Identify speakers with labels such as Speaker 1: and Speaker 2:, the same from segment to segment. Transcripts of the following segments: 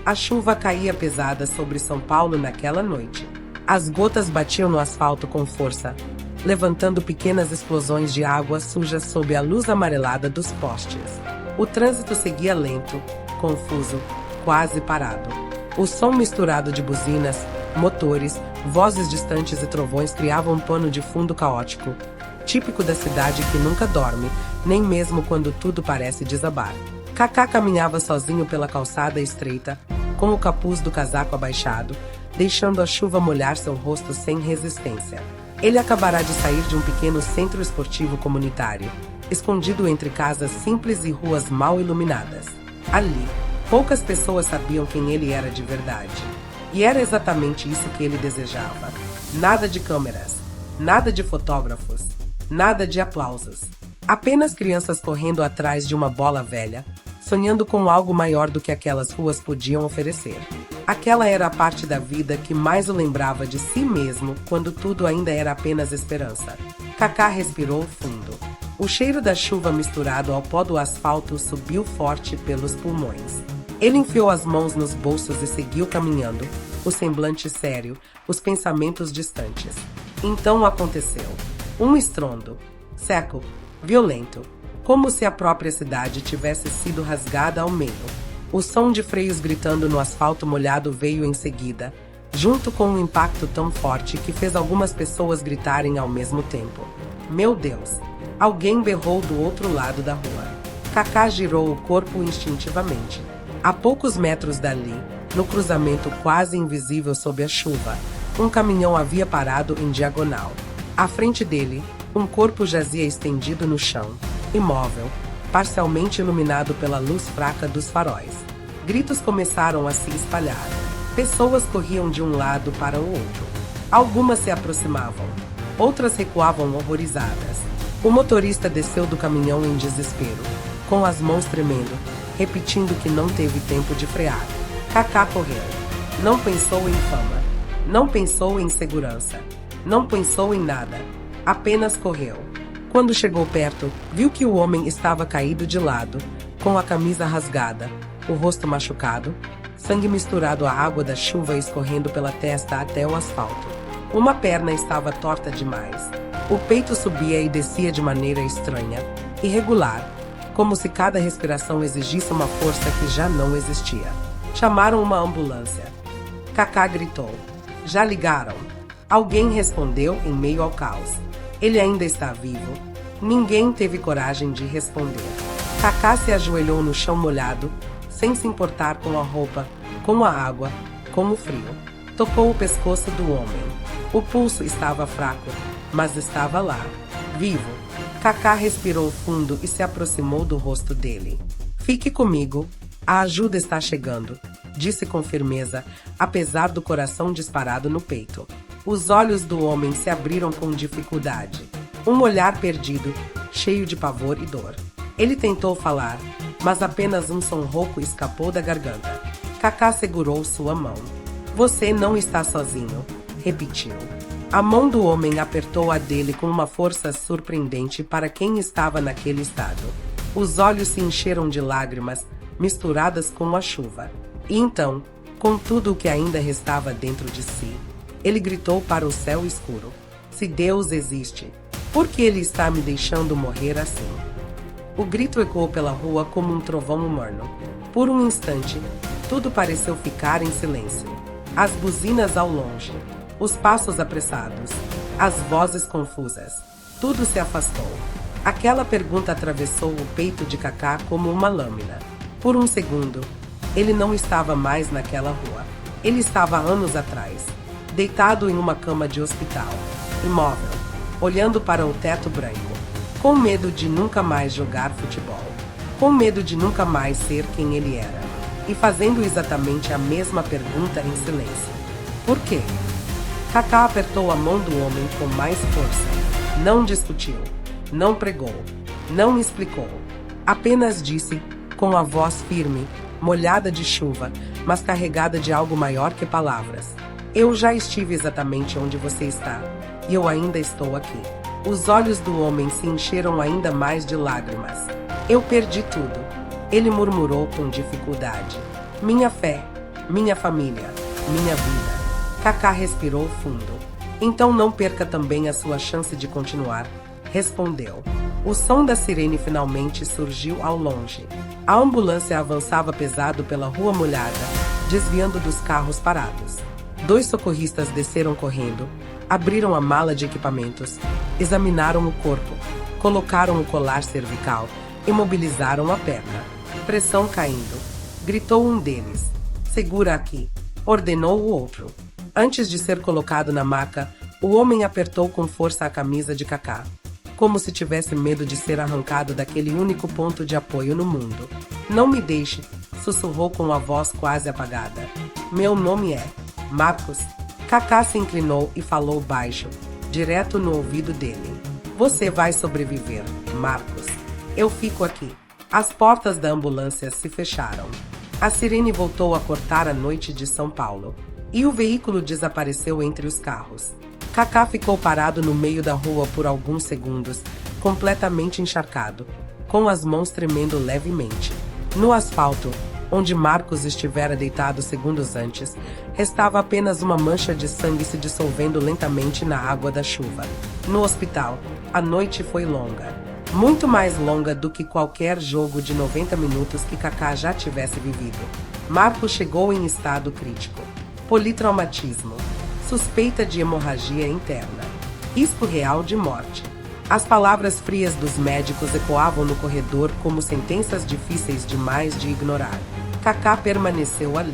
Speaker 1: A chuva caía pesada sobre São Paulo naquela noite. As gotas batiam no asfalto com força, levantando pequenas explosões de água suja sob a luz amarelada dos postes. O trânsito seguia lento, confuso, quase parado. O som misturado de buzinas, motores, vozes distantes e trovões criavam um pano de fundo caótico, típico da cidade que nunca dorme, nem mesmo quando tudo parece desabar. Kaká caminhava sozinho pela calçada estreita, com o capuz do casaco abaixado, deixando a chuva molhar seu rosto sem resistência. Ele acabará de sair de um pequeno centro esportivo comunitário, escondido entre casas simples e ruas mal iluminadas. Ali, poucas pessoas sabiam quem ele era de verdade. E era exatamente isso que ele desejava. Nada de câmeras, nada de fotógrafos, nada de aplausos. Apenas crianças correndo atrás de uma bola velha, sonhando com algo maior do que aquelas ruas podiam oferecer. Aquela era a parte da vida que mais o lembrava de si mesmo quando tudo ainda era apenas esperança. Kaká respirou fundo. O cheiro da chuva misturado ao pó do asfalto subiu forte pelos pulmões. Ele enfiou as mãos nos bolsos e seguiu caminhando, o semblante sério, os pensamentos distantes. Então aconteceu. Um estrondo, seco, violento, como se a própria cidade tivesse sido rasgada ao meio. O som de freios gritando no asfalto molhado veio em seguida, junto com um impacto tão forte que fez algumas pessoas gritarem ao mesmo tempo. Meu Deus! Alguém berrou do outro lado da rua. Kaká girou o corpo instintivamente. A poucos metros dali, no cruzamento quase invisível sob a chuva, um caminhão havia parado em diagonal. À frente dele, um corpo jazia estendido no chão, imóvel, parcialmente iluminado pela luz fraca dos faróis. Gritos começaram a se espalhar. Pessoas corriam de um lado para o outro. Algumas se aproximavam, outras recuavam horrorizadas. O motorista desceu do caminhão em desespero, com as mãos tremendo, repetindo que não teve tempo de frear. Kaká correu. Não pensou em fama. Não pensou em segurança. Não pensou em nada. Apenas correu. Quando chegou perto, viu que o homem estava caído de lado, com a camisa rasgada, o rosto machucado, sangue misturado à água da chuva escorrendo pela testa até o asfalto. Uma perna estava torta demais. O peito subia e descia de maneira estranha, irregular, como se cada respiração exigisse uma força que já não existia. Chamaram uma ambulância. Kaká gritou. Já ligaram? Alguém respondeu em meio ao caos. Ele ainda está vivo. Ninguém teve coragem de responder. Kaká se ajoelhou no chão molhado, sem se importar com a roupa, com a água, com o frio. Tocou o pescoço do homem. O pulso estava fraco, mas estava lá, vivo. Kaká respirou fundo e se aproximou do rosto dele. Fique comigo, a ajuda está chegando, disse com firmeza, apesar do coração disparado no peito. Os olhos do homem se abriram com dificuldade. Um olhar perdido, cheio de pavor e dor. Ele tentou falar, mas apenas um som rouco escapou da garganta. Kaká segurou sua mão. Você não está sozinho, repetiu. A mão do homem apertou a dele com uma força surpreendente para quem estava naquele estado. Os olhos se encheram de lágrimas, misturadas com a chuva. E então, com tudo o que ainda restava dentro de si, ele gritou para o céu escuro. Se Deus existe, por que ele está me deixando morrer assim? O grito ecoou pela rua como um trovão morno. Por um instante, tudo pareceu ficar em silêncio. As buzinas ao longe, os passos apressados, as vozes confusas. Tudo se afastou. Aquela pergunta atravessou o peito de Kaká como uma lâmina. Por um segundo, ele não estava mais naquela rua. Ele estava anos atrás, deitado em uma cama de hospital, imóvel, olhando para o teto branco, com medo de nunca mais jogar futebol, com medo de nunca mais ser quem ele era, e fazendo exatamente a mesma pergunta em silêncio. Por quê? Kaká apertou a mão do homem com mais força. Não discutiu, não pregou, não explicou. Apenas disse, com a voz firme, molhada de chuva, mas carregada de algo maior que palavras. Eu já estive exatamente onde você está, e eu ainda estou aqui. Os olhos do homem se encheram ainda mais de lágrimas. Eu perdi tudo. Ele murmurou com dificuldade. Minha fé, minha família, minha vida. Kaká respirou fundo. Então não perca também a sua chance de continuar, respondeu. O som da sirene finalmente surgiu ao longe. A ambulância avançava pesado pela rua molhada, desviando dos carros parados. 2 socorristas desceram correndo, abriram a mala de equipamentos, examinaram o corpo, colocaram o colar cervical, imobilizaram a perna. Pressão caindo. Gritou um deles. Segura aqui, ordenou o outro. Antes de ser colocado na maca, o homem apertou com força a camisa de Kaká, como se tivesse medo de ser arrancado daquele único ponto de apoio no mundo. Não me deixe, sussurrou com a voz quase apagada. Meu nome é Marcos. Kaká se inclinou e falou baixo, direto no ouvido dele. Você vai sobreviver, Marcos. Eu fico aqui. As portas da ambulância se fecharam. A sirene voltou a cortar a noite de São Paulo. E o veículo desapareceu entre os carros. Kaká ficou parado no meio da rua por alguns segundos, completamente encharcado, com as mãos tremendo levemente. No asfalto, onde Marcos estivera deitado segundos antes, restava apenas uma mancha de sangue se dissolvendo lentamente na água da chuva. No hospital, a noite foi longa. Muito mais longa do que qualquer jogo de 90 minutos que Kaká já tivesse vivido. Marcos chegou em estado crítico. Politraumatismo. Suspeita de hemorragia interna. Risco real de morte. As palavras frias dos médicos ecoavam no corredor como sentenças difíceis demais de ignorar. Kaká permaneceu ali,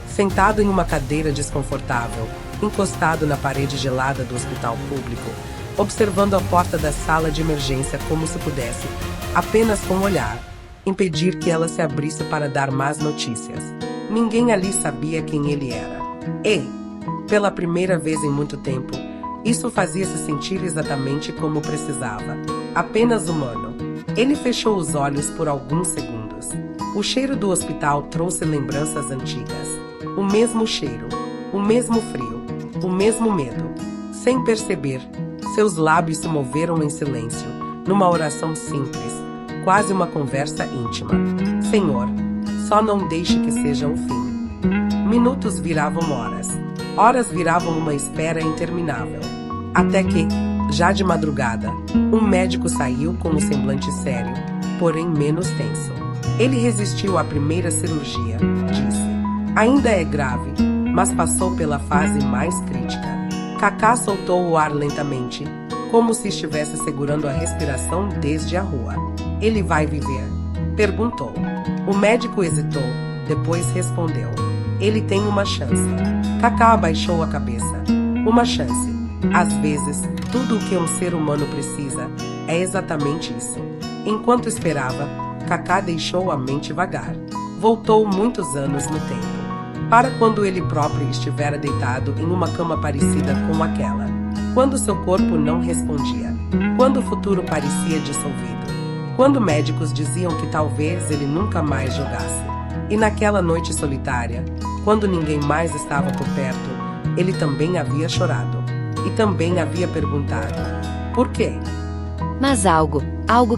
Speaker 1: sentado em uma cadeira desconfortável, encostado na parede gelada do hospital público, observando a porta da sala de emergência como se pudesse, apenas com o olhar, impedir que ela se abrisse para dar más notícias. Ninguém ali sabia quem ele era. E, pela primeira vez em muito tempo, isso fazia-se sentir exatamente como precisava. Apenas humano. Ele fechou os olhos por alguns segundos. O cheiro do hospital trouxe lembranças antigas. O mesmo cheiro, o mesmo frio, o mesmo medo. Sem perceber, seus lábios se moveram em silêncio, numa oração simples, quase uma conversa íntima. Senhor, só não deixe que seja o fim. Minutos viravam horas. Horas viravam uma espera interminável. Até que, já de madrugada, um médico saiu com um semblante sério, porém menos tenso. Ele resistiu à primeira cirurgia, disse. Ainda é grave, mas passou pela fase mais crítica. Kaká soltou o ar lentamente, como se estivesse segurando a respiração desde a rua. Ele vai viver? Perguntou. O médico hesitou, depois respondeu. Ele tem uma chance. Kaká abaixou a cabeça. Uma chance. Às vezes, tudo o que um ser humano precisa é exatamente isso. Enquanto esperava, Kaká deixou a mente vagar. Voltou muitos anos no tempo. Para quando ele próprio estivera deitado em uma cama parecida com aquela. Quando seu corpo não respondia. Quando o futuro parecia dissolvido. Quando médicos diziam que talvez ele nunca mais jogasse. E naquela noite solitária, quando ninguém mais estava por perto, ele também havia chorado. E também havia perguntado: por quê?
Speaker 2: Mas algo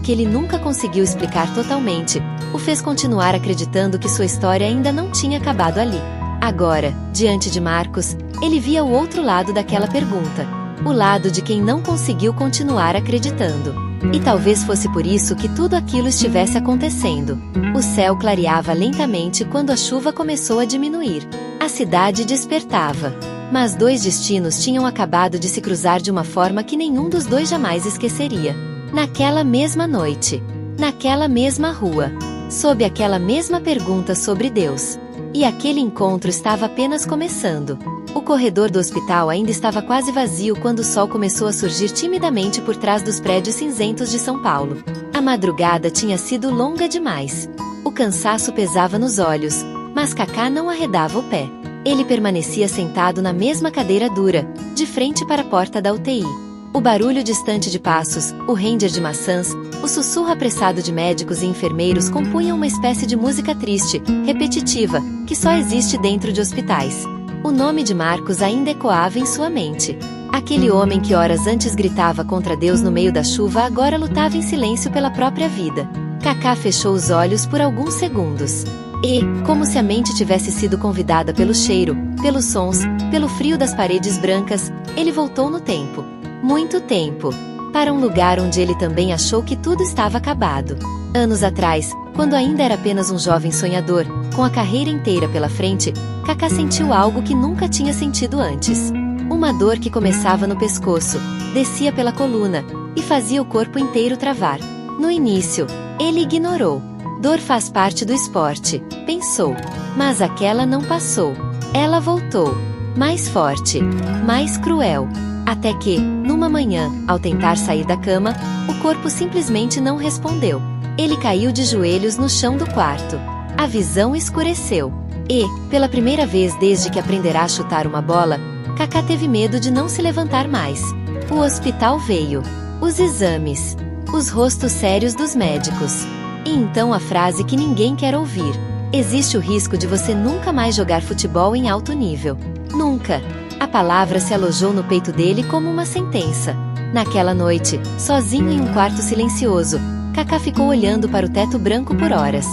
Speaker 2: que ele nunca conseguiu explicar totalmente, o fez continuar acreditando que sua história ainda não tinha acabado ali. Agora, diante de Marcos, ele via o outro lado daquela pergunta. O lado de quem não conseguiu continuar acreditando. E talvez fosse por isso que tudo aquilo estivesse acontecendo. O céu clareava lentamente quando a chuva começou a diminuir. A cidade despertava. Mas 2 destinos tinham acabado de se cruzar de uma forma que nenhum dos dois jamais esqueceria. Naquela mesma noite. Naquela mesma rua. Sob aquela mesma pergunta sobre Deus. E aquele encontro estava apenas começando. O corredor do hospital ainda estava quase vazio quando o sol começou a surgir timidamente por trás dos prédios cinzentos de São Paulo. A madrugada tinha sido longa demais. O cansaço pesava nos olhos, mas Kaká não arredava o pé. Ele permanecia sentado na mesma cadeira dura, de frente para a porta da UTI. O barulho distante de passos, o render de maçãs, o sussurro apressado de médicos e enfermeiros compunham uma espécie de música triste, repetitiva, que só existe dentro de hospitais. O nome de Marcos ainda ecoava em sua mente. Aquele homem que horas antes gritava contra Deus no meio da chuva agora lutava em silêncio pela própria vida. Cacá fechou os olhos por alguns segundos. E, como se a mente tivesse sido convidada pelo cheiro, pelos sons, pelo frio das paredes brancas, ele voltou no tempo. Muito tempo. Para um lugar onde ele também achou que tudo estava acabado. Anos atrás, quando ainda era apenas um jovem sonhador, com a carreira inteira pela frente, Cacá sentiu algo que nunca tinha sentido antes. Uma dor que começava no pescoço, descia pela coluna, e fazia o corpo inteiro travar. No início, ele ignorou. Dor faz parte do esporte, pensou. Mas aquela não passou. Ela voltou. Mais forte. Mais cruel. Até que, numa manhã, ao tentar sair da cama, o corpo simplesmente não respondeu. Ele caiu de joelhos no chão do quarto. A visão escureceu. E, pela primeira vez desde que aprenderá a chutar uma bola, Cacá teve medo de não se levantar mais. O hospital veio. Os exames. Os rostos sérios dos médicos. E então a frase que ninguém quer ouvir. Existe o risco de você nunca mais jogar futebol em alto nível. Nunca. A palavra se alojou no peito dele como uma sentença. Naquela noite, sozinho em um quarto silencioso, Cacá ficou olhando para o teto branco por horas.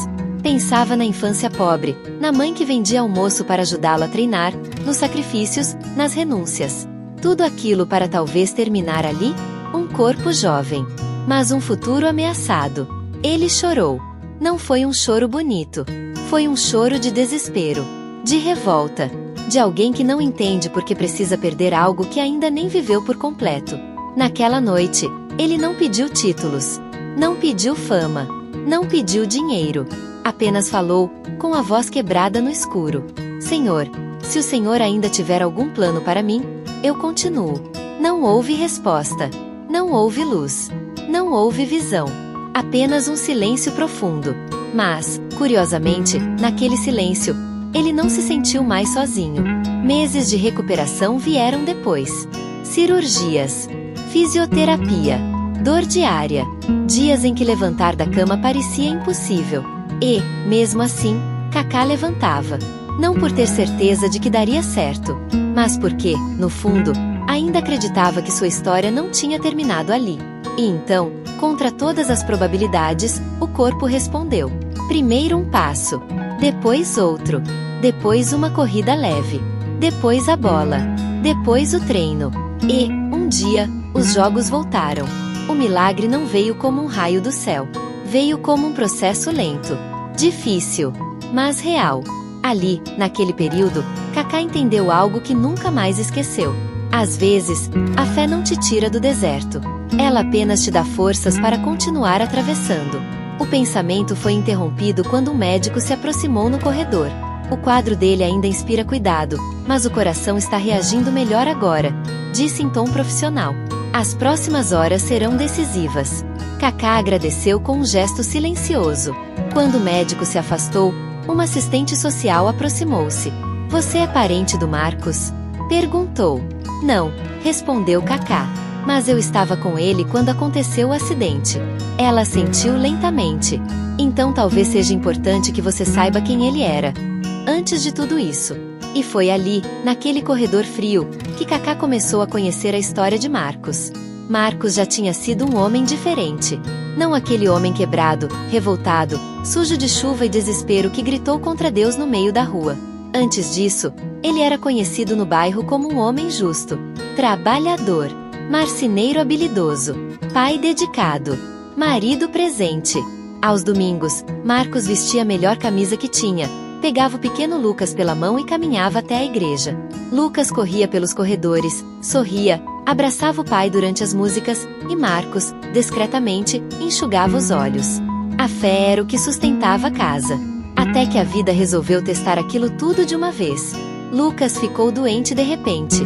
Speaker 2: Pensava na infância pobre, na mãe que vendia almoço para ajudá-lo a treinar, nos sacrifícios, nas renúncias. Tudo aquilo para talvez terminar ali? Um corpo jovem. Mas um futuro ameaçado. Ele chorou. Não foi um choro bonito. Foi um choro de desespero. De revolta. De alguém que não entende porque precisa perder algo que ainda nem viveu por completo. Naquela noite, ele não pediu títulos. Não pediu fama. Não pediu dinheiro. Apenas falou, com a voz quebrada no escuro. Senhor, se o Senhor ainda tiver algum plano para mim, eu continuo. Não houve resposta. Não houve luz. Não houve visão. Apenas um silêncio profundo. Mas, curiosamente, naquele silêncio, ele não se sentiu mais sozinho. Meses de recuperação vieram depois. Cirurgias. Fisioterapia. Dor diária. Dias em que levantar da cama parecia impossível. E, mesmo assim, Cacá levantava. Não por ter certeza de que daria certo, mas porque, no fundo, ainda acreditava que sua história não tinha terminado ali. E então, contra todas as probabilidades, o corpo respondeu. Primeiro um passo, depois outro, depois uma corrida leve, depois a bola, depois o treino. E, um dia, os jogos voltaram. O milagre não veio como um raio do céu. Veio como um processo lento, difícil, mas real. Ali, naquele período, Cacá entendeu algo que nunca mais esqueceu. Às vezes, a fé não te tira do deserto. Ela apenas te dá forças para continuar atravessando. O pensamento foi interrompido quando um médico se aproximou no corredor. O quadro dele ainda inspira cuidado, mas o coração está reagindo melhor agora, disse em tom profissional. As próximas horas serão decisivas. Cacá agradeceu com um gesto silencioso. Quando o médico se afastou, uma assistente social aproximou-se. Você é parente do Marcos? Perguntou. Não, respondeu Cacá. Mas eu estava com ele quando aconteceu o acidente. Ela assentiu lentamente. Então talvez seja importante que você saiba quem ele era. Antes de tudo isso. E foi ali, naquele corredor frio, que Cacá começou a conhecer a história de Marcos. Marcos já tinha sido um homem diferente. Não aquele homem quebrado, revoltado, sujo de chuva e desespero que gritou contra Deus no meio da rua. Antes disso, ele era conhecido no bairro como um homem justo, trabalhador, marceneiro habilidoso, pai dedicado, marido presente. Aos domingos, Marcos vestia a melhor camisa que tinha, pegava o pequeno Lucas pela mão e caminhava até a igreja. Lucas corria pelos corredores, sorria, abraçava o pai durante as músicas, e Marcos, discretamente, enxugava os olhos. A fé era o que sustentava a casa. Até que a vida resolveu testar aquilo tudo de uma vez. Lucas ficou doente de repente.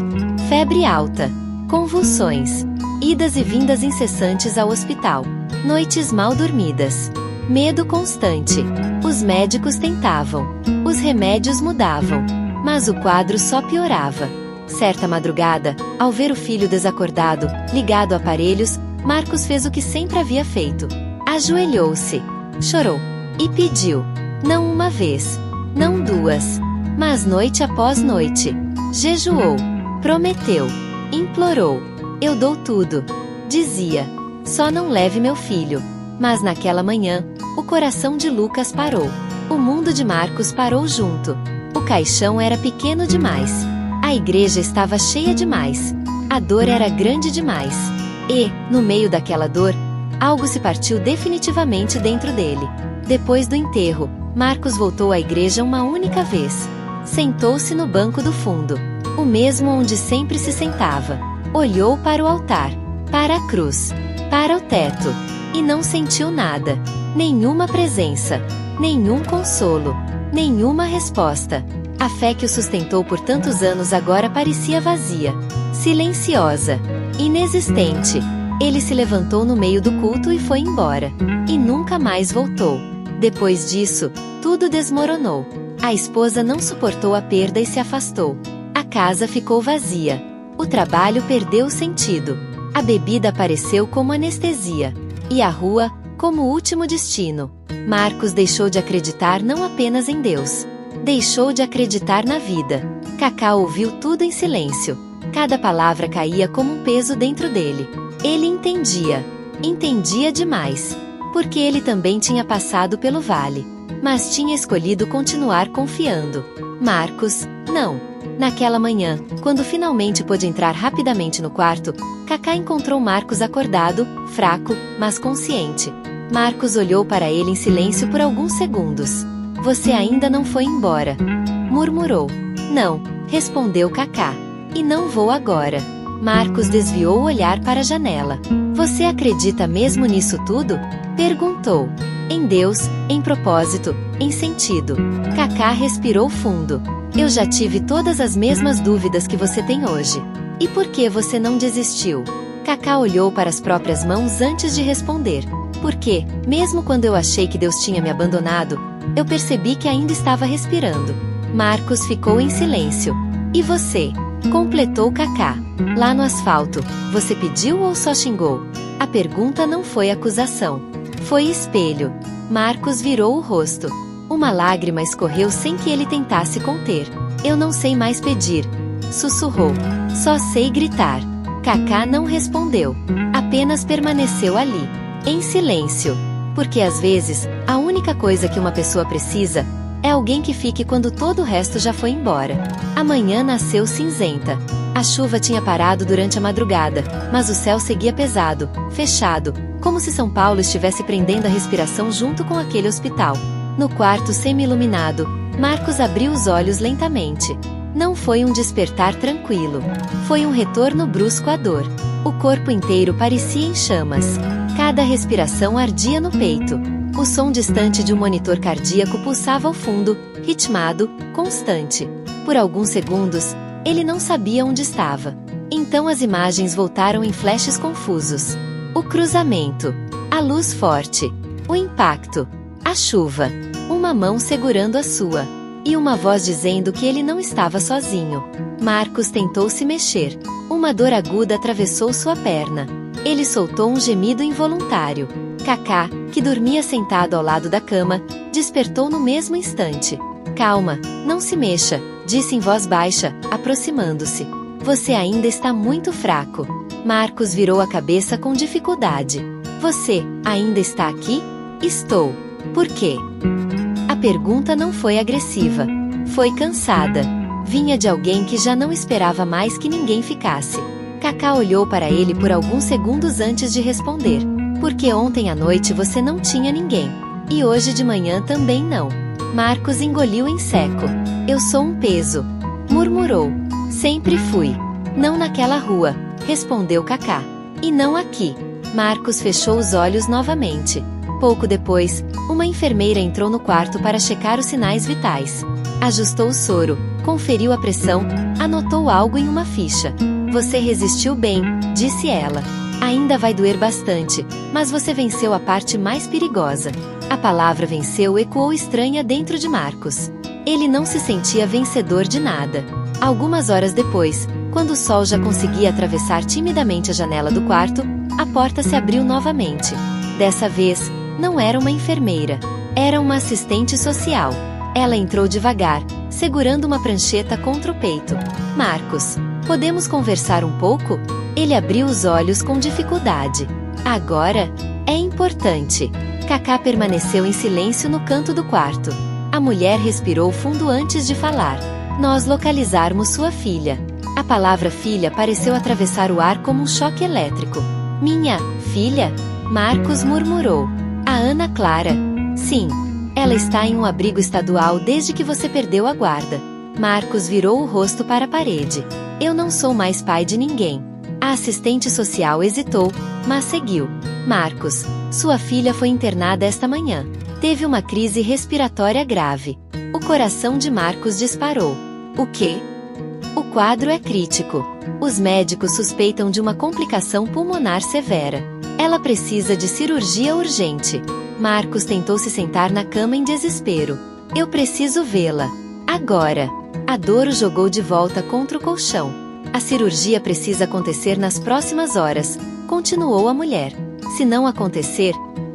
Speaker 2: Febre alta. Convulsões. Idas e vindas incessantes ao hospital. Noites mal dormidas. Medo constante. Os médicos tentavam. Os remédios mudavam. Mas o quadro só piorava. Certa madrugada, ao ver o filho desacordado, ligado a aparelhos, Marcos fez o que sempre havia feito. Ajoelhou-se. Chorou. E pediu. Não uma vez. Não duas. Mas noite após noite. Jejuou. Prometeu. Implorou. Eu dou tudo. Dizia. Só não leve meu filho. Mas naquela manhã, O coração de Lucas parou. O mundo de Marcos parou junto. O caixão era pequeno demais. A igreja estava cheia demais. A dor era grande demais. E, no meio daquela dor, algo se partiu definitivamente dentro dele. Depois do enterro, Marcos voltou à igreja uma única vez. Sentou-se no banco do fundo, o mesmo onde sempre se sentava. Olhou para o altar, para a cruz, para o teto, e não sentiu nada. Nenhuma presença, nenhum consolo, nenhuma resposta. A fé que o sustentou por tantos anos agora parecia vazia, silenciosa, inexistente. Ele se levantou no meio do culto e foi embora. E nunca mais voltou. Depois disso, tudo desmoronou. A esposa não suportou a perda e se afastou. A casa ficou vazia. O trabalho perdeu o sentido. A bebida apareceu como anestesia. E a rua, como último destino. Marcos deixou de acreditar não apenas em Deus. Deixou de acreditar na vida. Cacá ouviu tudo em silêncio. Cada palavra caía como um peso dentro dele. Ele entendia. Entendia demais. Porque ele também tinha passado pelo vale. Mas tinha escolhido continuar confiando. Marcos, não. Naquela manhã, quando finalmente pôde entrar rapidamente no quarto, Cacá encontrou Marcos acordado, fraco, mas consciente. Marcos olhou para ele em silêncio por alguns segundos. Você ainda não foi embora. Murmurou. Não, respondeu Cacá. E não vou agora. Marcos desviou o olhar para a janela. Você acredita mesmo nisso tudo? Perguntou. Em Deus, em propósito, em sentido. Cacá respirou fundo. Eu já tive todas as mesmas dúvidas que você tem hoje. E por que você não desistiu? Cacá olhou para as próprias mãos antes de responder. Porque, mesmo quando eu achei que Deus tinha me abandonado, eu percebi que ainda estava respirando. Marcos ficou em silêncio. E você? Completou Cacá. Lá no asfalto, você pediu ou só xingou? A pergunta não foi acusação. Foi espelho. Marcos virou o rosto. Uma lágrima escorreu sem que ele tentasse conter. Eu não sei mais pedir. Sussurrou. Só sei gritar. Cacá não respondeu. Apenas permaneceu ali. Em silêncio. Porque às vezes, a única coisa que uma pessoa precisa é alguém que fique quando todo o resto já foi embora. A manhã nasceu cinzenta. A chuva tinha parado durante a madrugada, mas o céu seguia pesado, fechado, como se São Paulo estivesse prendendo a respiração junto com aquele hospital. No quarto semi-iluminado, Marcos abriu os olhos lentamente. Não foi um despertar tranquilo. Foi um retorno brusco à dor. O corpo inteiro parecia em chamas. Cada respiração ardia no peito. O som distante de um monitor cardíaco pulsava ao fundo, ritmado, constante. Por alguns segundos, ele não sabia onde estava. Então as imagens voltaram em flashes confusos. O cruzamento. A luz forte. O impacto. A chuva. Uma mão segurando a sua. E uma voz dizendo que ele não estava sozinho. Marcos tentou se mexer. Uma dor aguda atravessou sua perna. Ele soltou um gemido involuntário. Cacá, que dormia sentado ao lado da cama, despertou no mesmo instante. Calma, não se mexa, disse em voz baixa, aproximando-se. Você ainda está muito fraco. Marcos virou a cabeça com dificuldade. Você, ainda está aqui? Estou. Por quê? A pergunta não foi agressiva. Foi cansada. Vinha de alguém que já não esperava mais que ninguém ficasse. Cacá olhou para ele por alguns segundos antes de responder. Porque ontem à noite você não tinha ninguém. E hoje de manhã também não. Marcos engoliu em seco. Eu sou um peso. Murmurou. Sempre fui. Não naquela rua, respondeu Cacá. E não aqui. Marcos fechou os olhos novamente. Pouco depois, uma enfermeira entrou no quarto para checar os sinais vitais. Ajustou o soro, conferiu a pressão, anotou algo em uma ficha. Você resistiu bem, disse ela. Ainda vai doer bastante, mas você venceu a parte mais perigosa. A palavra venceu ecoou estranha dentro de Marcos. Ele não se sentia vencedor de nada. Algumas horas depois, quando o sol já conseguia atravessar timidamente a janela do quarto, a porta se abriu novamente. Dessa vez, não era uma enfermeira. Era uma assistente social. Ela entrou devagar, segurando uma prancheta contra o peito. Marcos, podemos conversar um pouco? Ele abriu os olhos com dificuldade. Agora? É importante. Cacá permaneceu em silêncio no canto do quarto. A mulher respirou fundo antes de falar. Nós localizarmos sua filha. A palavra filha pareceu atravessar o ar como um choque elétrico. Minha filha? Marcos murmurou. A Ana Clara. Sim. Ela está em um abrigo estadual desde que você perdeu a guarda. Marcos virou o rosto para a parede. Eu não sou mais pai de ninguém. A assistente social hesitou, mas seguiu. Marcos, sua filha foi internada esta manhã. Teve uma crise respiratória grave. O coração de Marcos disparou. O quê? O quadro é crítico. Os médicos suspeitam de uma complicação pulmonar severa. Ela precisa de cirurgia urgente. Marcos tentou se sentar na cama em desespero. Eu preciso vê-la. Agora. A dor o jogou de volta contra o colchão. A cirurgia precisa acontecer nas próximas horas, continuou a mulher. Se não acontecer,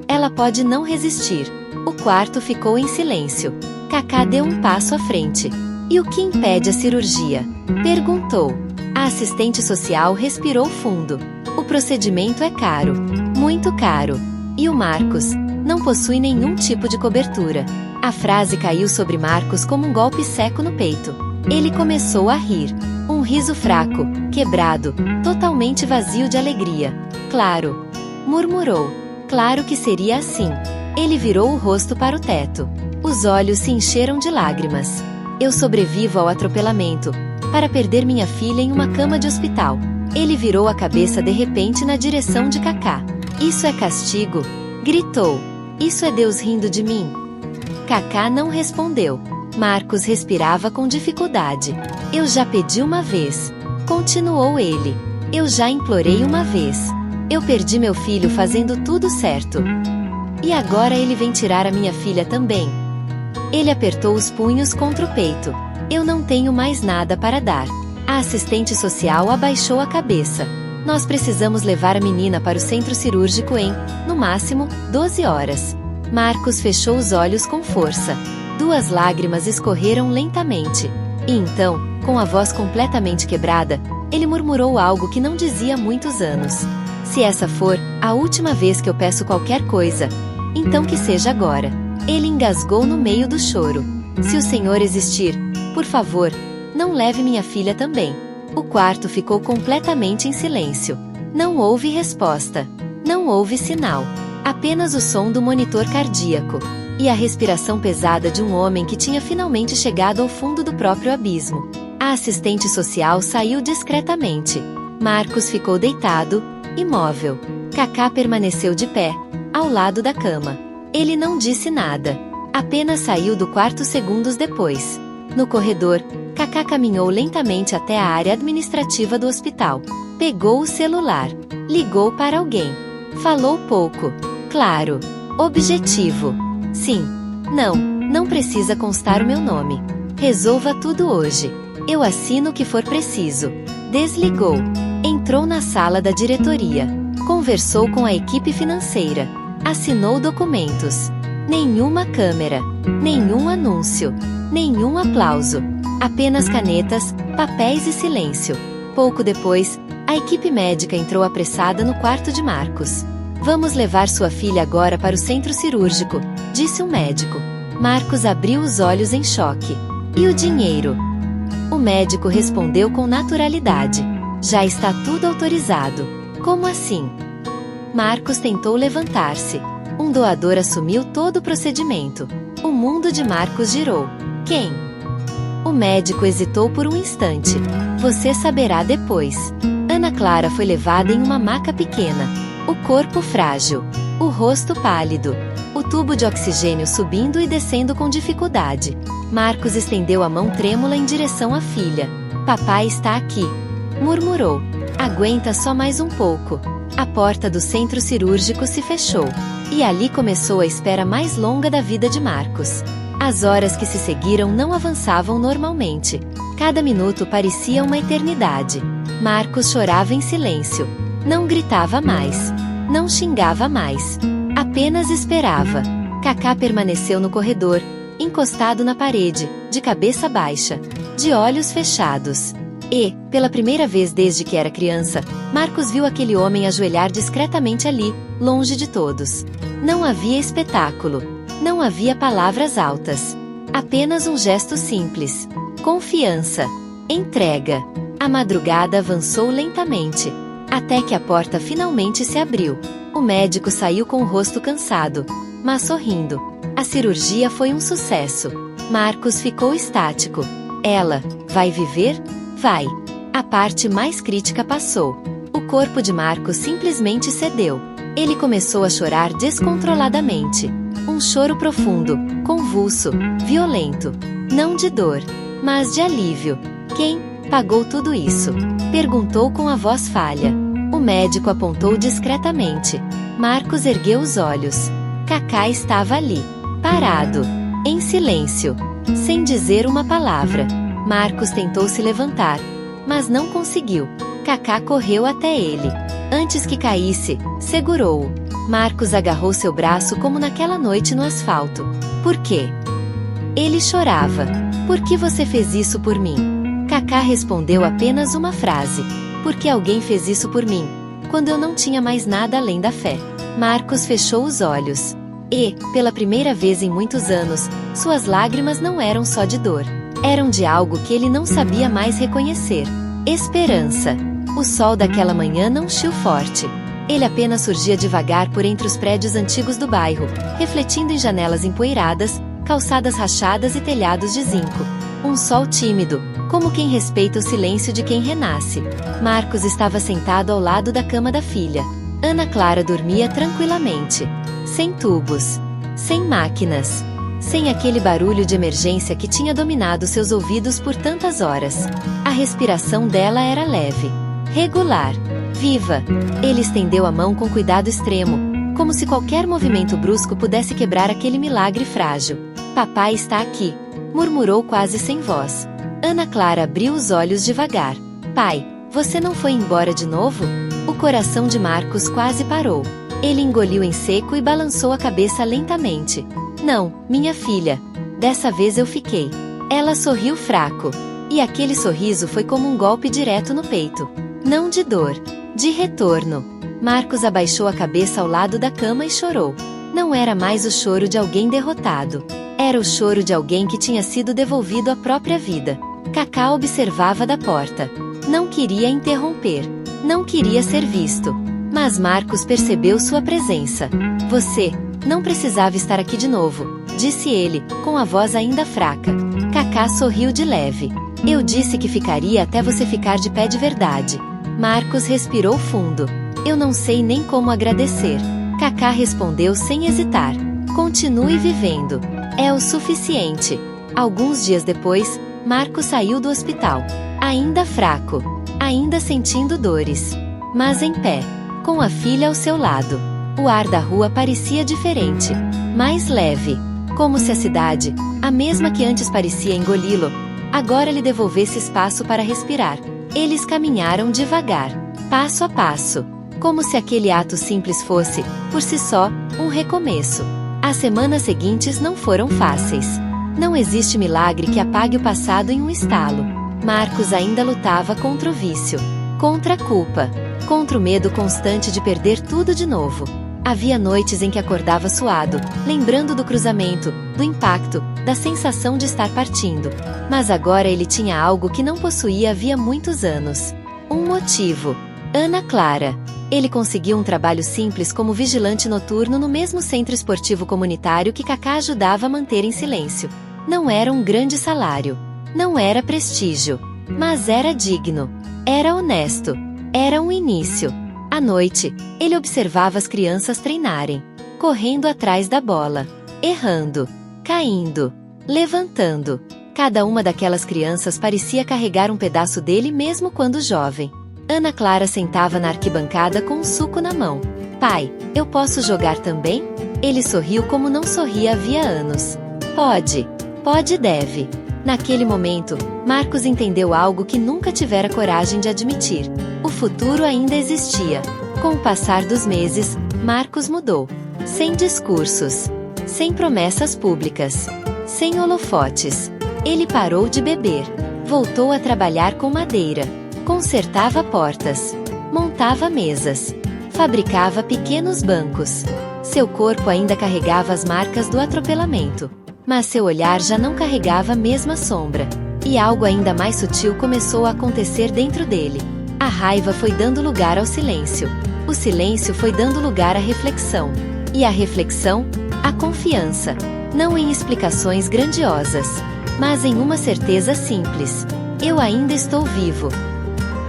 Speaker 2: ela pode não resistir. O quarto ficou em silêncio. Cacá deu um passo à frente. E o que impede a cirurgia? Perguntou. A assistente social respirou fundo. O procedimento é caro. Muito caro. E o Marcos? Não possui nenhum tipo de cobertura. A frase caiu sobre Marcos como um golpe seco no peito. Ele começou a rir. Um riso fraco, quebrado, totalmente vazio de alegria. Claro. Murmurou. Claro que seria assim. Ele virou o rosto para o teto. Os olhos se encheram de lágrimas. Eu sobrevivo ao atropelamento, para perder minha filha em uma cama de hospital. Ele virou a cabeça de repente na direção de Cacá. Isso é castigo? Gritou. Isso é Deus rindo de mim? Cacá não respondeu. Marcos respirava com dificuldade. Eu já pedi uma vez. Continuou ele. Eu já implorei uma vez. Eu perdi meu filho fazendo tudo certo. E agora ele vem tirar a minha filha também. Ele apertou os punhos contra o peito. Eu não tenho mais nada para dar. A assistente social abaixou a cabeça. Nós precisamos levar a menina para o centro cirúrgico em, no máximo, 12 horas. Marcos fechou os olhos com força. 2 lágrimas escorreram lentamente. E então, com a voz completamente quebrada, ele murmurou algo que não dizia há muitos anos. Se essa for a última vez que eu peço qualquer coisa, então que seja agora. Ele engasgou no meio do choro. Se o Senhor existir, por favor, não leve minha filha também. O quarto ficou completamente em silêncio. Não houve resposta. Não houve sinal. Apenas o som do monitor cardíaco. E a respiração pesada de um homem que tinha finalmente chegado ao fundo do próprio abismo. A assistente social saiu discretamente. Marcos ficou deitado, imóvel. Cacá permaneceu de pé, ao lado da cama. Ele não disse nada. Apenas saiu do quarto segundos depois. No corredor, Cacá caminhou lentamente até a área administrativa do hospital. Pegou o celular. Ligou para alguém. Falou pouco. Claro. Objetivo. Sim. Não precisa constar o meu nome. Resolva tudo hoje. Eu assino o que for preciso. Desligou. Entrou na sala da diretoria. Conversou com a equipe financeira. Assinou documentos. Nenhuma câmera. Nenhum anúncio. Nenhum aplauso. Apenas canetas, papéis e silêncio. Pouco depois, a equipe médica entrou apressada no quarto de Marcos. Vamos levar sua filha agora para o centro cirúrgico, disse um médico. Marcos abriu os olhos em choque. E o dinheiro? O médico respondeu com naturalidade. Já está tudo autorizado. Como assim? Marcos tentou levantar-se. Um doador assumiu todo o procedimento. O mundo de Marcos girou. Quem? O médico hesitou por um instante. Você saberá depois. Ana Clara foi levada em uma maca pequena. O corpo frágil. O rosto pálido. O tubo de oxigênio subindo e descendo com dificuldade. Marcos estendeu a mão trêmula em direção à filha. Papai está aqui. Murmurou. Aguenta só mais um pouco. A porta do centro cirúrgico se fechou. E ali começou a espera mais longa da vida de Marcos. As horas que se seguiram não avançavam normalmente. Cada minuto parecia uma eternidade. Marcos chorava em silêncio. Não gritava mais. Não xingava mais. Apenas esperava. Cacá permaneceu no corredor, encostado na parede, de cabeça baixa, de olhos fechados. E, pela primeira vez desde que era criança, Marcos viu aquele homem ajoelhar discretamente ali, longe de todos. Não havia espetáculo. Não havia palavras altas. Apenas um gesto simples. Confiança. Entrega. A madrugada avançou lentamente, até que a porta finalmente se abriu. O médico saiu com o rosto cansado, mas sorrindo. A cirurgia foi um sucesso. Marcos ficou estático. Ela vai viver? Vai. A parte mais crítica passou. O corpo de Marcos simplesmente cedeu. Ele começou a chorar descontroladamente. Um choro profundo, convulso, violento. Não de dor, mas de alívio. Quem pagou tudo isso? Perguntou com a voz falha. O médico apontou discretamente. Marcos ergueu os olhos. Kaká estava ali, parado, em silêncio, sem dizer uma palavra. Marcos tentou se levantar, mas não conseguiu. Kaká correu até ele. Antes que caísse, segurou-o. Marcos agarrou seu braço como naquela noite no asfalto. Por quê? Ele chorava. Por que você fez isso por mim? Kaká respondeu apenas uma frase. Porque alguém fez isso por mim, quando eu não tinha mais nada além da fé. Marcos fechou os olhos. E, pela primeira vez em muitos anos, suas lágrimas não eram só de dor. Eram de algo que ele não sabia mais reconhecer. Esperança. O sol daquela manhã não chiou forte. Ele apenas surgia devagar por entre os prédios antigos do bairro, refletindo em janelas empoeiradas, calçadas rachadas e telhados de zinco. Um sol tímido, como quem respeita o silêncio de quem renasce. Marcos estava sentado ao lado da cama da filha. Ana Clara dormia tranquilamente. Sem tubos. Sem máquinas. Sem aquele barulho de emergência que tinha dominado seus ouvidos por tantas horas. A respiração dela era leve. Regular. Viva. Ele estendeu a mão com cuidado extremo, como se qualquer movimento brusco pudesse quebrar aquele milagre frágil. Papai está aqui, murmurou quase sem voz. Ana Clara abriu os olhos devagar. Pai, você não foi embora de novo? O coração de Marcos quase parou. Ele engoliu em seco e balançou a cabeça lentamente. Não, minha filha. Dessa vez eu fiquei. Ela sorriu fraco. E aquele sorriso foi como um golpe direto no peito. Não de dor, de retorno. Marcos abaixou a cabeça ao lado da cama e chorou. Não era mais o choro de alguém derrotado. Era o choro de alguém que tinha sido devolvido à própria vida. Kaká observava da porta. Não queria interromper. Não queria ser visto. Mas Marcos percebeu sua presença. Você não precisava estar aqui de novo, disse ele, com a voz ainda fraca. Kaká sorriu de leve. Eu disse que ficaria até você ficar de pé de verdade. Marcos respirou fundo. Eu não sei nem como agradecer. Kaká respondeu sem hesitar. Continue vivendo. É o suficiente. Alguns dias depois, Marcos saiu do hospital. Ainda fraco. Ainda sentindo dores. Mas em pé. Com a filha ao seu lado. O ar da rua parecia diferente. Mais leve. Como se a cidade, a mesma que antes parecia engoli-lo, agora lhe devolvesse espaço para respirar. Eles caminharam devagar. Passo a passo. Como se aquele ato simples fosse, por si só, um recomeço. As semanas seguintes não foram fáceis. Não existe milagre que apague o passado em um estalo. Marcos ainda lutava contra o vício, contra a culpa, contra o medo constante de perder tudo de novo. Havia noites em que acordava suado, lembrando do cruzamento, do impacto, da sensação de estar partindo. Mas agora ele tinha algo que não possuía havia muitos anos. Um motivo. Ana Clara. Ele conseguiu um trabalho simples como vigilante noturno no mesmo centro esportivo comunitário que Kaká ajudava a manter em silêncio. Não era um grande salário. Não era prestígio. Mas era digno. Era honesto. Era um início. À noite, ele observava as crianças treinarem. Correndo atrás da bola. Errando. Caindo. Levantando. Cada uma daquelas crianças parecia carregar um pedaço dele mesmo quando jovem. Ana Clara sentava na arquibancada com um suco na mão. Pai, eu posso jogar também? Ele sorriu como não sorria havia anos. Pode. Pode e deve. Naquele momento, Marcos entendeu algo que nunca tivera coragem de admitir. O futuro ainda existia. Com o passar dos meses, Marcos mudou. Sem discursos. Sem promessas públicas. Sem holofotes. Ele parou de beber. Voltou a trabalhar com madeira. Consertava portas. Montava mesas. Fabricava pequenos bancos. Seu corpo ainda carregava as marcas do atropelamento. Mas seu olhar já não carregava a mesma sombra. E algo ainda mais sutil começou a acontecer dentro dele. A raiva foi dando lugar ao silêncio. O silêncio foi dando lugar à reflexão. E a reflexão, à confiança. Não em explicações grandiosas, mas em uma certeza simples. Eu ainda estou vivo.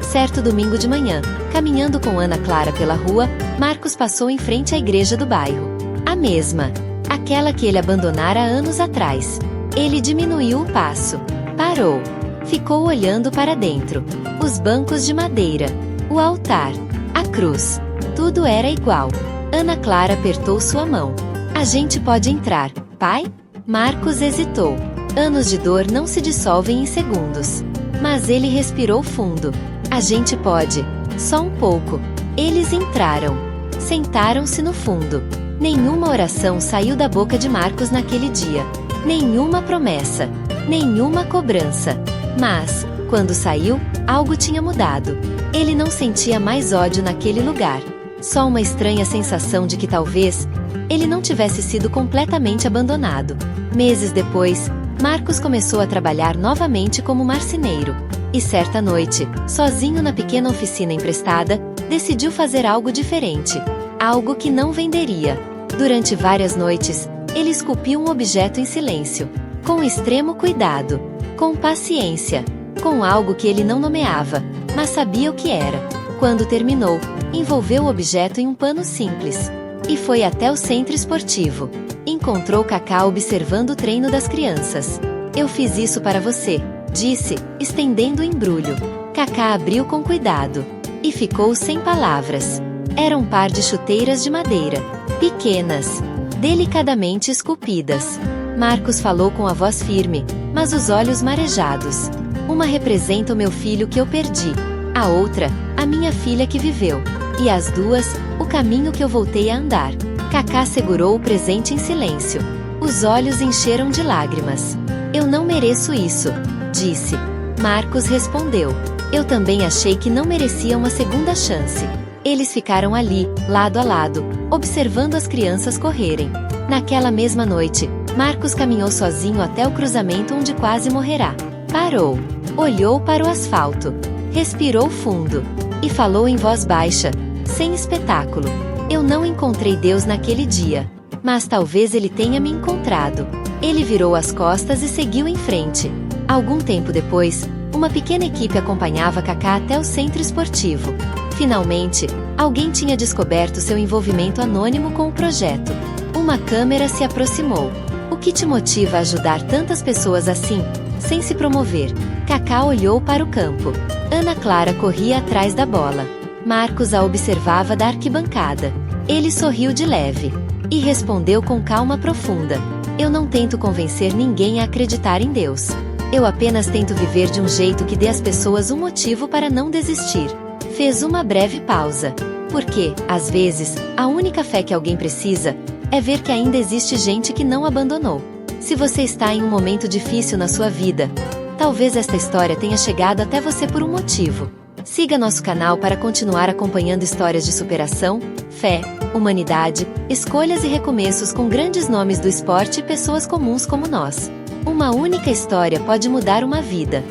Speaker 2: Certo domingo de manhã, caminhando com Ana Clara pela rua, Marcos passou em frente à igreja do bairro. A mesma. Aquela que ele abandonara anos atrás. Ele diminuiu o passo. Parou. Ficou olhando para dentro. Os bancos de madeira. O altar. A cruz. Tudo era igual. Ana Clara apertou sua mão. A gente pode entrar, pai? Marcos hesitou. Anos de dor não se dissolvem em segundos. Mas ele respirou fundo. A gente pode. Só um pouco. Eles entraram. Sentaram-se no fundo. Nenhuma oração saiu da boca de Marcos naquele dia. Nenhuma promessa. Nenhuma cobrança. Mas, quando saiu, algo tinha mudado. Ele não sentia mais ódio naquele lugar. Só uma estranha sensação de que talvez ele não tivesse sido completamente abandonado. Meses depois, Marcos começou a trabalhar novamente como marceneiro. E certa noite, sozinho na pequena oficina emprestada, decidiu fazer algo diferente. Algo que não venderia. Durante várias noites, ele esculpiu um objeto em silêncio. Com extremo cuidado. Com paciência. Com algo que ele não nomeava, mas sabia o que era. Quando terminou, envolveu o objeto em um pano simples. E foi até o centro esportivo. Encontrou Cacá observando o treino das crianças. Eu fiz isso para você, disse, estendendo o embrulho. Cacá abriu com cuidado. E ficou sem palavras. Era um par de chuteiras de madeira. Pequenas. Delicadamente esculpidas. Marcos falou com a voz firme, mas os olhos marejados. Uma representa o meu filho que eu perdi. A outra, a minha filha que viveu. E as duas, o caminho que eu voltei a andar. Cacá segurou o presente em silêncio. Os olhos encheram de lágrimas. Eu não mereço isso, disse. Marcos respondeu. Eu também achei que não merecia uma segunda chance. Eles ficaram ali, lado a lado, observando as crianças correrem. Naquela mesma noite, Marcos caminhou sozinho até o cruzamento onde quase morrerá. Parou. Olhou para o asfalto. Respirou fundo. E falou em voz baixa, sem espetáculo. Eu não encontrei Deus naquele dia. Mas talvez ele tenha me encontrado. Ele virou as costas e seguiu em frente. Algum tempo depois, uma pequena equipe acompanhava Cacá até o centro esportivo. Finalmente, alguém tinha descoberto seu envolvimento anônimo com o projeto. Uma câmera se aproximou. O que te motiva a ajudar tantas pessoas assim, sem se promover? Cacá olhou para o campo. Ana Clara corria atrás da bola. Marcos a observava da arquibancada. Ele sorriu de leve. E respondeu com calma profunda. Eu não tento convencer ninguém a acreditar em Deus. Eu apenas tento viver de um jeito que dê às pessoas um motivo para não desistir. Fez uma breve pausa. Porque, às vezes, a única fé que alguém precisa é ver que ainda existe gente que não abandonou. Se você está em um momento difícil na sua vida, talvez esta história tenha chegado até você por um motivo. Siga nosso canal para continuar acompanhando histórias de superação, fé, humanidade, escolhas e recomeços com grandes nomes do esporte e pessoas comuns como nós. Uma única história pode mudar uma vida.